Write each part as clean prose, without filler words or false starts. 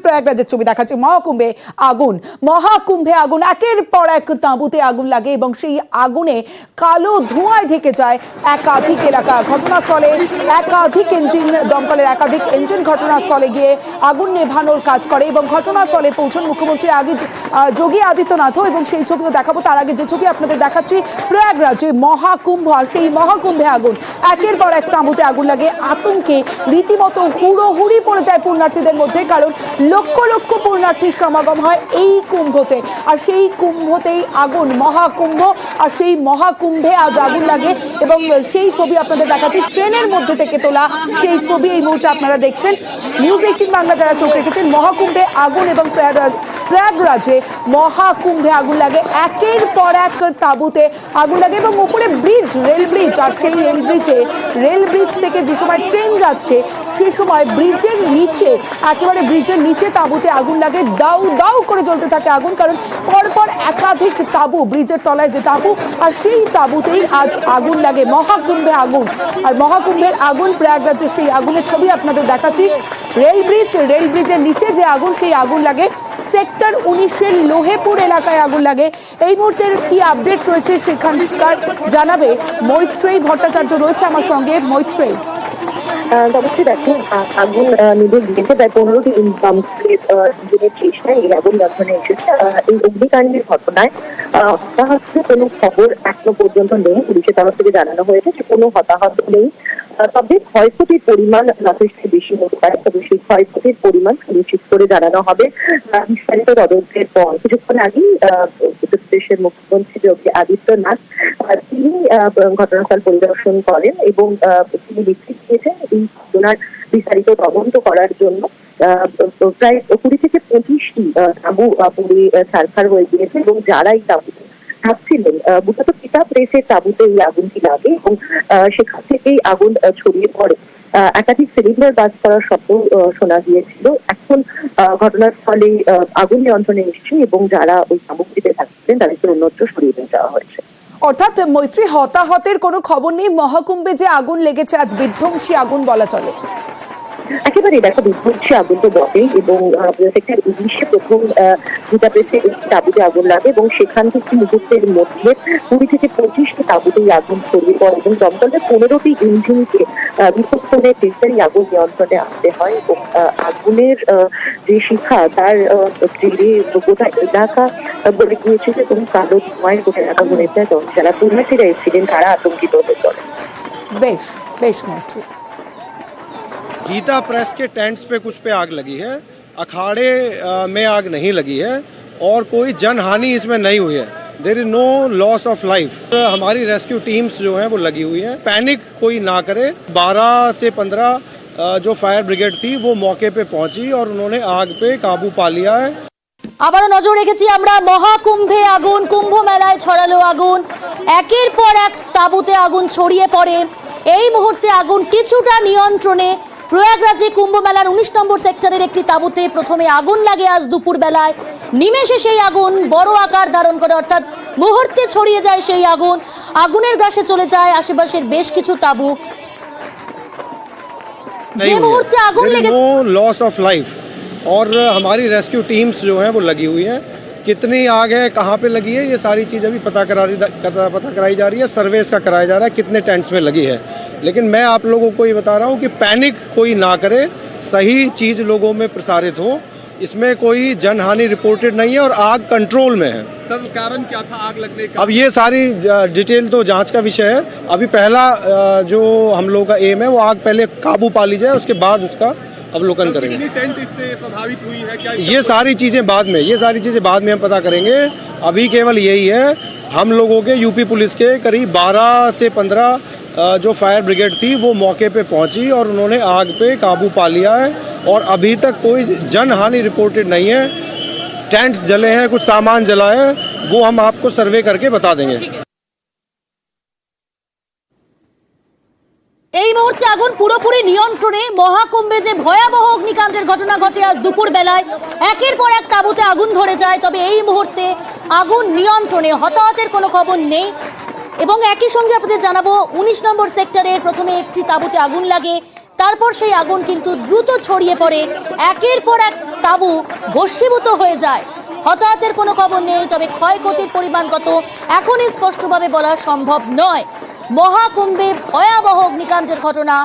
প্রয়াগরাজের ছবি দেখাচ্ছি। মহাকুম্ভে আগুন একের পর এক তাঁবুতে আগুন লাগে এবং সেই আগুনে কালো ধোঁয়ায় ঢেকে যায় একাধিক এলাকা। ঘটনাস্থলে একাধিক ইঞ্জিন, দমকলের একাধিক ইঞ্জিন ঘটনাস্থলে গিয়ে আগুন নেভানোর কাজ করে এবং ঘটনাস্থলে পৌঁছন মুখ্যমন্ত্রী যোগী আদিত্যনাথও, এবং সেই ছবিও দেখাবো। তার আগে যে ছবি আপনাদের দেখাচ্ছি, প্রয়াগরাজে মহাকুম্ভ, আর সেই মহাকুম্ভে আগুন একের পর এক তাঁবুতে আগুন লাগে। আতঙ্কে রীতিমতো হুড়োহুড়ি পড়ে যায় পুণ্যার্থীদের মধ্যে, কারণ লক্ষ লক্ষ পুণ্যার্থীর সমাগম হয় এই কুম্ভতে, আর সেই কুম্ভতেই আগুন, মহাকুম্ভ, আর সেই মহাকুম্ভে আজ আগুন লাগে। এবং সেই ছবি আপনাদের দেখাচ্ছি, ট্রেনের মধ্যে থেকে তোলা সেই ছবি এই মুহূর্তে আপনারা দেখছেন। নিউজ 18 বাংলা যারা চোখ রেখেছেন, মহাকুম্ভে আগুন এবং প্রয়াগরাজে মহাকুম্ভে আগুন লাগে, একের পর এক তাঁবুতে আগুন লাগে এবং উপরে ব্রিজ, রেল ব্রিজ, আর সেই রেল ব্রিজ থেকে যে সময় ট্রেন যাচ্ছে সেই সময় ব্রিজের নিচে, একেবারে ব্রিজের নিচে তাঁবুতে আগুন লাগে। দাউ দাউ করে জ্বলতে থাকে আগুন, কারণ পরপর একাধিক তাঁবু, ব্রিজের তলায় যে তাঁবু, আর সেই তাঁবুতেই আজ আগুন লাগে। মহাকুম্ভে আগুন, আর মহাকুম্ভের আগুন, প্রয়াগরাজের সেই আগুনের ছবি আপনাদের দেখাচ্ছি। রেল ব্রিজের নিচে যে আগুন, সেই আগুন লাগে সেক্টর 19-এর লোহেপুর এলাকায় আগুন লাগে। এই মুহূর্তের কি আপডেট রয়েছে সেখানকার জানাবে মৈত্রেয়ী ভট্টাচার্য, রয়েছে আমার সঙ্গে। মৈত্রেয়ী, অবশ্যই দেখুন, আগুন নিভে গিয়েছে প্রায় 15টি ইঞ্জিনের চেষ্টায় এই আগুন নিয়ন্ত্রণে এসেছে। এই অগ্নিকাণ্ডের ঘটনায় হতাহতের কোনো খবর এখনো পর্যন্ত নেই। পুলিশের তরফ থেকে জানানো হয়েছে যে কোনো হতাহত নেই, তবে ক্ষয়ক্ষতির পরিমাণ যথেষ্ট বেশি হতে পারে। তবে সেই ক্ষয়ক্ষতির পরিমাণ নিশ্চিত করে জানানো হবে বিস্তারিত তদন্তের পর। কিছুক্ষণ আগেই উত্তরপ্রদেশের মুখ্যমন্ত্রী যোগী আদিত্যনাথ তিনি ঘটনাস্থল পরিদর্শন করেন এবং তিনি নিশ্চিত দিয়েছেন এই ঘটনার বিস্তারিত তদন্ত করার জন্য। প্রায় 20 থেকে 25টি তাঁবু পুড়ে ছারখার হয়ে গিয়েছে এবং যারা এই তাঁবুতে থাকছিলেন, মূলত পিতা প্রেসের তাঁবুতে এই আগুনটি লাগে এবং সেখান থেকেই আগুন ছড়িয়ে পড়ে। একাধিক সিলিন্ডার বাজ করার শব্দ শোনা গিয়েছিল। এখন ঘটনাস্থলে আগুন নিয়ন্ত্রণে এসেছে এবং যারা ওই তাঁবুটিতে থাকছিলেন তাদেরকে অন্যত্র সরিয়ে নিয়ে যাওয়া হয়েছে। অর্থাৎ মৈত্রী, হতাহতের কোনো খবর নেই। মহাকুম্ভে যে আগুন লেগেছে আজ, বিধ্বংসী আগুন বলা চলে। একেবারে দেখো, বিধ্বংসী আগুন তো বটেই, এবং সেক্টর 19-এ প্রথম বুদাপেস্টে একটি তাঁবুতে আগুন লাগে এবং সেখান থেকে মুহূর্তের মধ্যে 20 থেকে 25টি তাঁবুতে আগুন ছড়িয়ে পড়ে এবং দমকলের 15টি ইঞ্জিনকে বিক্ষোভে চেষ্টায় আগুন নিয়ন্ত্রণে আনতে হয়। এবং আগুনের যে শিখা, তার জেরে গোটা এলাকা বলে গিয়েছিল এবং কালো ধোঁয়ায় গোটা এলাকা ভরে যায়। যারা পুণ্যার্থীরা এসেছিলেন তারা আতঙ্কিত হয়ে পড়ে। বেশ বেশ মৈত্রী। गीता प्रेस के टेंट्स पे कुछ पे आग लगी है, अखाड़े में आग नहीं लगी है और कोई जन हानि इसमें नहीं हुई है। There is no loss of life. हमारी रेस्क्यू टीम्स जो हैं वो लगी हुई है। पैनिक कोई ना करे। 12 से 15 जो फायर ब्रिगेड थी वो मौके पे पहुंची और उन्होंने आग पे काबू पा लिया है। আবারও নজর রেখেছি আমরা মহাকুম্ভে আগুন, কুম্ভ মেলায় ছড়ালো আগুন, একের পর এক তাঁবুতে আগুন ছড়িয়ে পড়ে। এই মুহূর্তে আগুন কিছুটা নিয়ন্ত্রণে। প্রয়াগরাজে কুম্ভ মেলার 19 নম্বর সেক্টরের একটি তাঁবুতে প্রথমে আগুন লাগে আজ দুপুর বেলায়। নিমেষে সেই আগুন বড় আকার ধারণ করে, অর্থাৎ মুহূর্তে ছড়িয়ে যায় সেই আগুন। আগুনের গ্রাসে চলে যায় আশেপাশের বেশ কিছু তাঁবু। যে মুহূর্তে আগুন লেগেছে, नो लॉस ऑफ लाइफ और हमारी रेस्क्यू टीम्स जो हैं वो लगी हुई है। कितनी आग है, कहाँ पे लगी है, ये सारी चीज़ अभी पता कराई जा रही है। सर्वे इसका कराया जा रहा है कितने टेंट्स में लगी है। लेकिन मैं आप लोगों को ये बता रहा हूँ कि पैनिक कोई ना करे, सही चीज़ लोगों में प्रसारित हो। इसमें कोई जनहानि रिपोर्टेड नहीं है और आग कंट्रोल में है। सर, कारण क्या था आग लगने का? अब ये सारी डिटेल तो जांच का विषय है। अभी पहला जो हम लोगों का एम है वो आग पहले काबू पा ली जाए, उसके बाद उसका अवलोकन करेंगे। टेंट इससे प्रभावित हुई है क्या? ये सारी चीज़ें बाद में हम पता करेंगे। अभी केवल यही है, हम लोगों के यूपी पुलिस के करीब 12 से 15 जो फायर ब्रिगेड थी वो मौके पे पहुंची और उन्होंने आग पे काबू पा लिया है और अभी तक कोई जन हानि रिपोर्टेड नहीं है। टेंट्स जले हैं, कुछ सामान जला है, वो हम आपको सर्वे करके बता देंगे। এই মুহূর্তে আগুন পুরোপুরি নিয়ন্ত্রণে। মহাকুম্ভে যে ভয়াবহ অগ্নিকাণ্ডের ঘটনা ঘটে আজ দুপুর বেলায়, একের পর এক তাঁবুতে আগুন ধরে যায়, তবে এই মুহূর্তে আগুন নিয়ন্ত্রণে। হতাহতের কোনো খবর নেই। এবং একই সঙ্গে আপনাদের জানাবো 19 নম্বর সেক্টরের প্রথমে একটি তাঁবুতে আগুন লাগে, তারপর সেই আগুন কিন্তু দ্রুত ছড়িয়ে পড়ে, একের পর এক তাঁবু ভস্মীভূত হয়ে যায়। হতাহতের কোনো খবর নেই, তবে ক্ষয়ক্ষতির পরিমাণ কত এখনই স্পষ্টভাবে বলা সম্ভব নয়। মহাকুম্ভে ভয়াবহ অগ্নিকাণ্ডের ঘটনা।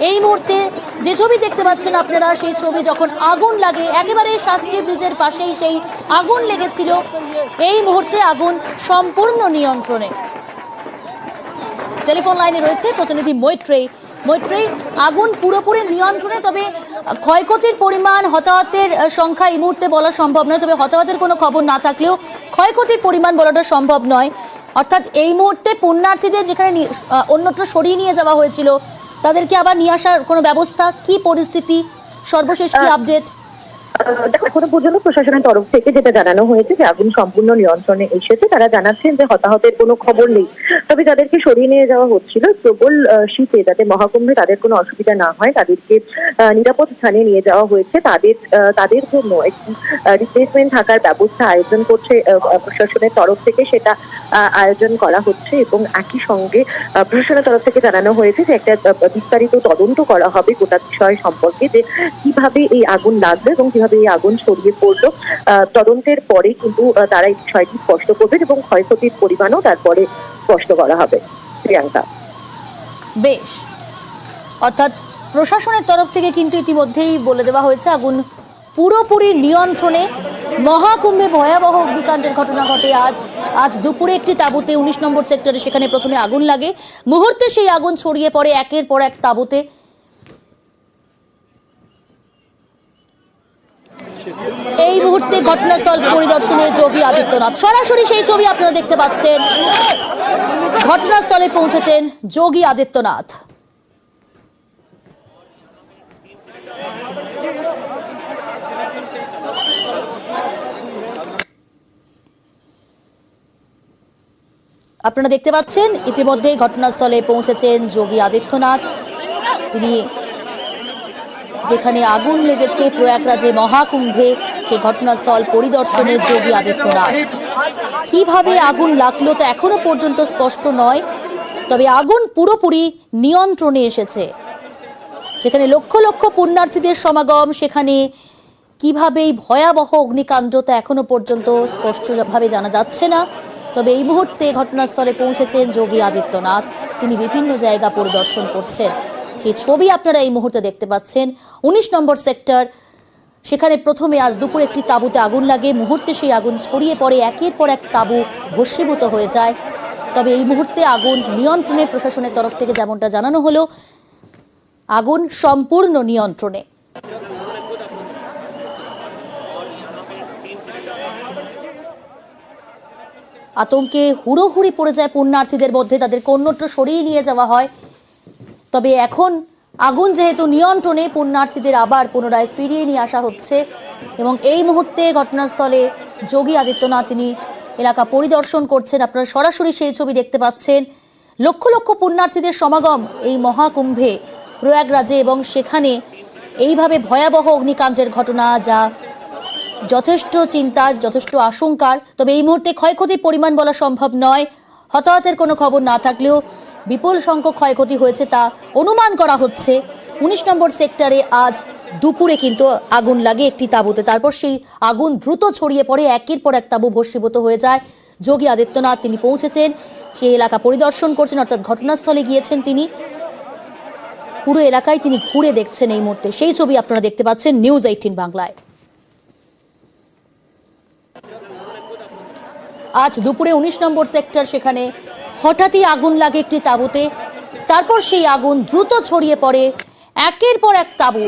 এই মুহূর্তে যে ছবি দেখতে পাচ্ছেন আপনারা, সেই ছবি যখন আগুন লাগে, একেবারে শাস্ত্রী ব্রিজের পাশেই সেই আগুন লেগেছিল। এই মুহূর্তে আগুন সম্পূর্ণ নিয়ন্ত্রণে। টেলিফোন লাইনে রয়েছে প্রতিনিধি মৈত্রেয়ী। মৈত্রেয়ী, আগুন পুরোপুরি নিয়ন্ত্রণে, তবে ক্ষয়ক্ষতির পরিমাণ, হতাহতের সংখ্যা এই মুহূর্তে বলা সম্ভব নয়। তবে হতাহতের কোনো খবর না থাকলেও ক্ষয়ক্ষতির পরিমাণ বলাটা সম্ভব নয়। অর্থাৎ এই মুহূর্তে পুণ্যার্থীদের যেখানে অন্যত্র সরিয়ে নিয়ে যাওয়া হয়েছিল, তাদেরকে আবার নিয়ে আসার কোনো ব্যবস্থা, কি পরিস্থিতি, সর্বশেষ কি আপডেট? এখনো পর্যন্ত প্রশাসনের তরফ থেকে যেটা জানানো হয়েছে যে আগুন সম্পূর্ণ নিয়ন্ত্রণে এসেছে। তারা জানাচ্ছেন যে হতাহতের কোনো খবর নেই, তবে যাদেরকে সরিয়ে নিয়ে যাওয়া হচ্ছিল প্রবল শীতে, যাতে মহাকুম্ভে তাদের কোনো অসুবিধা না হয়, তাদেরকে নিরাপদ স্থানে নিয়ে যাওয়া হয়েছে। তাদের জন্য একটি রিপ্লেসমেন্ট থাকার ব্যবস্থা আয়োজন করছে প্রশাসনের তরফ থেকে, সেটা আয়োজন করা হচ্ছে। এবং একই সঙ্গে প্রশাসনের তরফ থেকে জানানো হয়েছে যে একটা বিস্তারিত তদন্ত করা হবে গোটা বিষয় সম্পর্কে, যে কিভাবে এই আগুন লাগলো এবং কিভাবে এই আগুন ছড়িয়ে পড়লো। তদন্তের পরে কিন্তু তারা এই বিষয়টি স্পষ্ট করবে এবং ক্ষয়ক্ষতির পরিমাণও তারপরে স্পষ্ট করা হবে। প্রিয়াঙ্কা, বেশ, অর্থাৎ প্রশাসনের তরফ থেকে কিন্তু ইতিমধ্যেই বলে দেওয়া হয়েছে আগুন পুরোপুরি নিয়ন্ত্রণে। মহাকুম্ভে ভয়াবহ অগ্নিকাণ্ডের ঘটনা ঘটে আজ দুপুরে একটি তাঁবুতে 19 নম্বর সেক্টরে, সেখানে প্রথমে আগুন লাগে, মুহূর্তে সেই আগুন ছড়িয়ে পড়ে একের পর এক তাঁবুতে। এই মুহূর্তে ঘটনাস্থল পরিদর্শনে যোগী আদিত্যনাথ, সরাসরি সেই ছবি আপনারা দেখতে পাচ্ছেন। ঘটনাস্থলে পৌঁছেছেন যোগী আদিত্যনাথ। আপনারা দেখতে পাচ্ছেন ইতিমধ্যে ঘটনাস্থলে পৌঁছেছেন যোগী আদিত্যনাথ। তিনি যেখানে আগুন লেগেছে প্রয়াগরাজে মহাকুম্ভে, সেই ঘটনাস্থল পরিদর্শনে যোগী আদিত্যনাথ। কিভাবে আগুন লাগলো তা এখনো পর্যন্ত স্পষ্ট নয়, তবে আগুন পুরোপুরি নিয়ন্ত্রণে এসেছে। যেখানে লক্ষ লক্ষ পুণ্যার্থীদের সমাগম, সেখানে কিভাবে এই ভয়াবহ অগ্নিকাণ্ড তা এখনো পর্যন্ত স্পষ্টভাবে জানা যাচ্ছে না। তবে এই মুহূর্তে ঘটনাস্থলে পৌঁছেছেন যোগী আদিত্যনাথ। তিনি বিভিন্ন জায়গা পরিদর্শন করছেন, সেই ছবি আপনারা এই মুহূর্তে দেখতে পাচ্ছেন। 19 নম্বর সেক্টর, সেখানে প্রথমে আজ দুপুর একটি তাঁবুতে আগুন লাগে, মুহূর্তে সেই আগুন ছড়িয়ে পড়ে, একের পর এক তাঁবু ভস্মীভূত হয়ে যায়। তবে এই মুহূর্তে আগুন নিয়ন্ত্রণে, প্রশাসনের তরফ থেকে যেমনটা জানানো হলো, আগুন সম্পূর্ণ নিয়ন্ত্রণে। আতঙ্কে হুড়োহুড়ি পড়ে যায় পুণ্যার্থীদের মধ্যে, তাদেরকে অন্যত্র সরিয়ে নিয়ে যাওয়া হয়। তবে এখন আগুন যেহেতু নিয়ন্ত্রণে, পুণ্যার্থীদের আবার পুনরায় ফিরিয়ে নিয়ে আসা হচ্ছে। এবং এই মুহূর্তে ঘটনাস্থলে যোগী আদিত্যনাথ তিনি এলাকা পরিদর্শন করছেন। আপনারা সরাসরি সেই ছবি দেখতে পাচ্ছেন। লক্ষ লক্ষ পুণ্যার্থীদের সমাগম এই মহাকুম্ভে প্রয়াগরাজে, এবং সেখানে এইভাবে ভয়াবহ অগ্নিকাণ্ডের ঘটনা, যা যথেষ্ট চিন্তার, যথেষ্ট আশঙ্কার। তবে এই মুহূর্তে ক্ষয়ক্ষতির পরিমাণ বলা সম্ভব নয়। হতাহতের কোনো খবর না থাকলেও বিপুল সংখ্যক ক্ষয়ক্ষতি হয়েছে তা অনুমান করা হচ্ছে। 19 নম্বর সেক্টরে আজ দুপুরে কিন্তু আগুন লাগে একটি তাঁবুতে, তারপর সেই আগুন দ্রুত ছড়িয়ে পড়ে, একের পর এক তাঁবু ভস্মীভূত হয়ে যায়। যোগী আদিত্যনাথ তিনি পৌঁছেছেন, সেই এলাকা পরিদর্শন করছেন, অর্থাৎ ঘটনাস্থলে গিয়েছেন তিনি। পুরো এলাকায় তিনি ঘুরে দেখছেন এই মুহূর্তে। সেই ছবি আপনারা দেখতে পাচ্ছেন নিউজ 18 বাংলায়। আজ দুপুরে 19 নম্বর সেক্টর, সেখানে হঠাৎই আগুন লাগে একটি তাঁবুতে, তারপর সেই আগুন দ্রুত ছড়িয়ে পড়ে, একের পর এক তাঁবু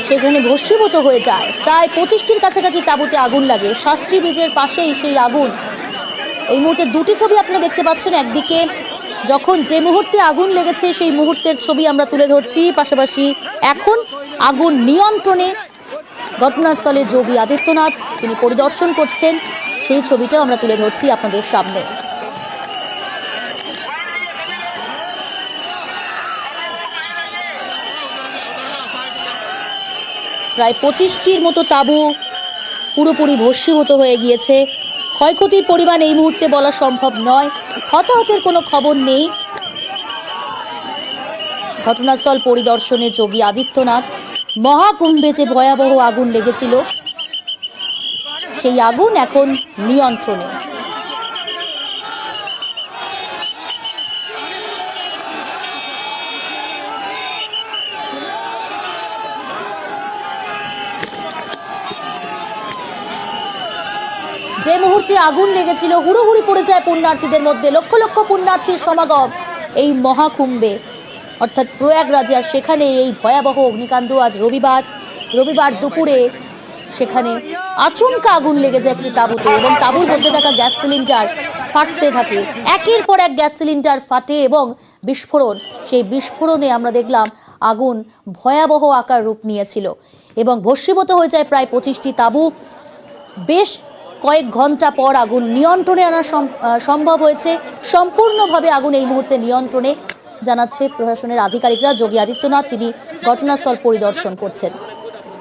সেখানে ভস্মীভূত হয়ে যায়। প্রায় 25টির কাছাকাছি তাঁবুতে আগুন লাগে। শাস্ত্রী ব্রিজের পাশেই সেই আগুন। এই মুহূর্তে দুটি ছবি আপনারা দেখতে পাচ্ছেন। একদিকে যখন যে মুহূর্তে আগুন লেগেছে সেই মুহূর্তের ছবি আমরা তুলে ধরছি, পাশাপাশি এখন আগুন নিয়ন্ত্রণে ঘটনাস্থলে যোগী আদিত্যনাথ তিনি পরিদর্শন করছেন, সেই ছবিটাও আমরা তুলে ধরছি আপনাদের সামনে। প্রায় 25টির মতো তাঁবু পুরোপুরি ভস্মীভূত হয়ে গিয়েছে। ক্ষয়ক্ষতির পরিমাণ এই মুহূর্তে বলা সম্ভব নয়। হতাহতের কোনো খবর নেই। ঘটনাস্থল পরিদর্শনে যোগী আদিত্যনাথ। মহাকুম্ভে যে ভয়াবহ আগুন লেগেছিল সেই আগুন এখন নিয়ন্ত্রণে। যে মুহূর্তে আগুন লেগেছিল হুড়োহুড়ি পড়ে যায় পুণ্যার্থীদের মধ্যে। লক্ষ লক্ষ পুণ্যার্থীর সমাগম এই মহাকুম্ভে অর্থাৎ প্রয়াগরাজে। আর সেখানে এই ভয়াবহ অগ্নিকাণ্ড আজ রবিবার দুপুরে সেখানে আচমকা আগুন লেগে যায় একটি তাঁবুতে এবং তাঁবুর মধ্যে থাকা গ্যাস সিলিন্ডার ফাটতে থাকে। একের পর এক গ্যাস সিলিন্ডার ফাটে এবং বিস্ফোরণ। সেই বিস্ফোরণে আমরা দেখলাম আগুন ভয়াবহ আকার রূপ নিয়েছিল এবং ভস্মীভূত হয়ে যায় প্রায় 25টি তাঁবু। বেশ কয়েক ঘন্টা পর আগুন নিয়ন্ত্রণে আনা সম্ভব হয়েছে। সম্পূর্ণভাবে আগুন এই মুহূর্তে নিয়ন্ত্রণে, জানাচ্ছে প্রশাসনের আধিকারিকরা। যোগী আদিত্যনাথ তিনি ঘটনাস্থল পরিদর্শন করছেন।